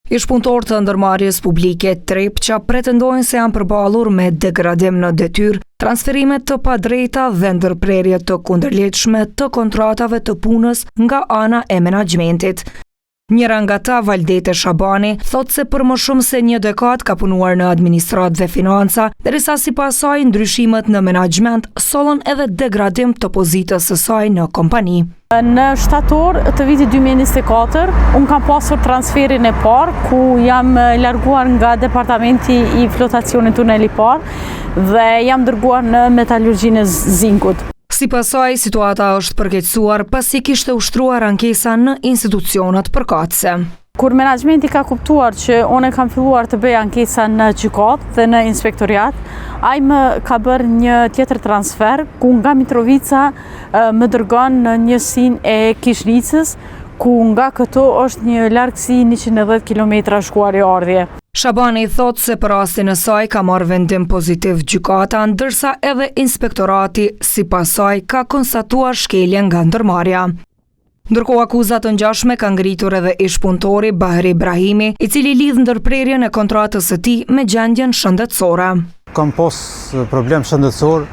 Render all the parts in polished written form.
Ish-punëtor të ndërmarrjes publike Trepqa pretendojnë se janë përballur me degradim në detyrë, transferime të padrejta dhe ndërprerje të kundërligjshme të kontratave të punës nga ana e menaxhmentit. Njëra nga ta, Valdete Shabani, thot se për më shumë se një dekadë ka punuar në administratë dhe financa, derisa sipas saj ndryshimet në menaxhment sollën edhe degradim të pozitës së saj në kompani. Në shtator të vitit 2024, unë kam pasur transferin e parë, ku jam larguar nga departamenti i flotacionit tuneli parë dhe jam dërguar në metalurgjinë e zinkut. Sipas saj, situata është përkeqësuar pasi kishte ushtruar ankesa në institucionet përkatëse. Kur menaxhmenti ka kuptuar që unë kam filluar të bëj ankesa në gjykatë dhe në inspektoriat, ai më ka bërë një tjetër transfer, ku nga Mitrovica më dërgon në njësinë e Kishnicës, ku nga këto është një largësi 110 km shkuar e ardhje. Shabani thot se për rastin e saj ka marrë vendim pozitiv gjykata, ndërsa edhe inspektorati sipas saj ka konstatuar shkelje nga ndërmarrja. Ndërkohë akuzat të ngjashme ka ngritur edhe ish-punëtori Bahri Ibrahimi, i cili lidh ndërprerjen e kontratës së tij me gjendjen shëndetësore. Kam pas problem shëndetësor,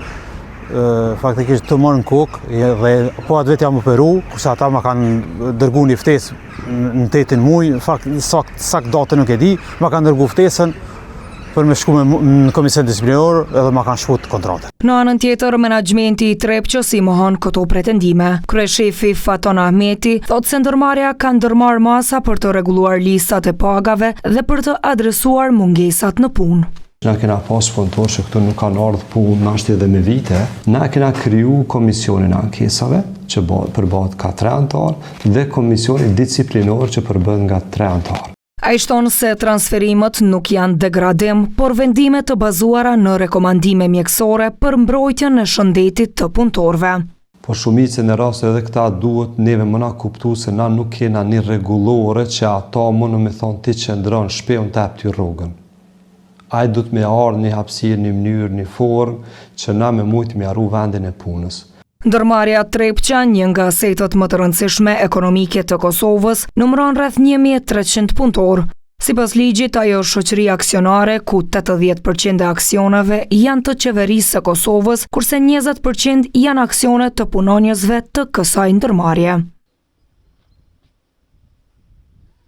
faktikisht të marrë në kokë dhe po atë vetë jam operu, kurse ata ma kanë dërgu një ftesë në 8 muaj, sakt datën nuk e di, ma kanë dërgu ftesën për me shku në komision disiplinor edhe ma kanë shkut kontratën. Në anën tjetër, menaxhmenti i Trepqës i mohon këto pretendime. Kryeshefi Faton Ahmeti thot se ndërmarrja ka ndërmarrë masa për të rregulluar listat e pagave dhe për të adresuar mungesat në punë. Na kena pas punëtor që këtu nuk kanë ardhur punë nashti edhe me vite. Na kena kriju komisionin e ankesave që përbëhet ka 3 anëtar dhe komisionin disiplinor që përbëhet nga 3 anëtar. Ai shton se transferimet nuk janë degradim, por vendime të bazuara në rekomandime mjekësore për mbrojtjen e shëndetit të punëtorëve. Po shumicën e rasteve edhe këta duhet neve më na kuptu se na nuk kena një rregullore që ata mund me thonë ti qëndron shpeun të hap ty rrugën. Ai do të me ardhë një hapësirë, një mënyrë, një formë që na me mujtë me arru vendin e punës. Ndërmarrja Trepqa, një nga setet më të rëndësishme ekonomike të Kosovës, numëron rreth 1300 punëtorë. Sipas ligjit, ajo është shoqëri aksionare ku 80% e aksioneve janë të qeverisë së Kosovës, kurse 20% janë aksione të punonjësve të kësaj ndërmarrje.